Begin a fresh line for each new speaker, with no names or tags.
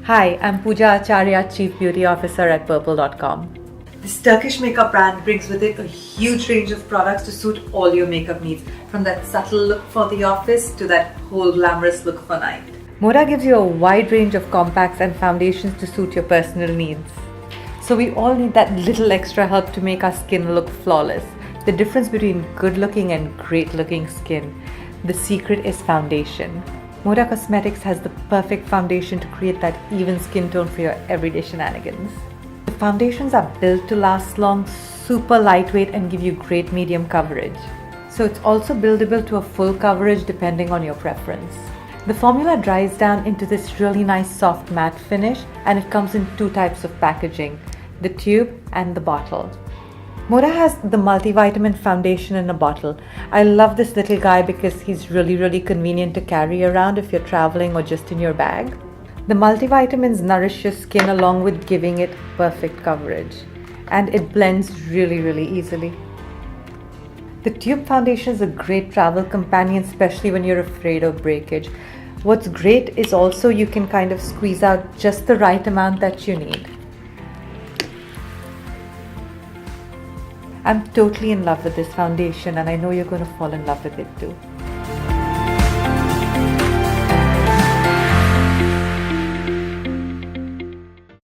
Hi, I'm Pooja Acharya, Chief Beauty Officer at Purplle.com.
This Turkish makeup brand brings with it a huge range of products to suit all your makeup needs, from that subtle look for the office to that whole glamorous look for night.
Moda gives you a wide range of compacts and foundations to suit your personal needs. So we all need that little extra help to make our skin look flawless. The difference between good-looking and great-looking skin. The secret is foundation. Moda Cosmetics has the perfect foundation to create that even skin tone for your everyday shenanigans. The foundations are built to last long, super lightweight, and give you great medium coverage. So it's also buildable to a full coverage depending on your preference. The formula dries down into this really nice soft matte finish, and it comes in two types of packaging, the tube and the bottle. Moda has the multivitamin foundation in a bottle. I love this little guy because he's really convenient to carry around if you're traveling or just in your bag. The multivitamins nourish your skin along with giving it perfect coverage, and it blends really easily. The tube foundation is a great travel companion, especially when you're afraid of breakage. What's great is also you can kind of squeeze out just the right amount that you need. I'm totally in love with this foundation, and I know you're going to fall in love with it too.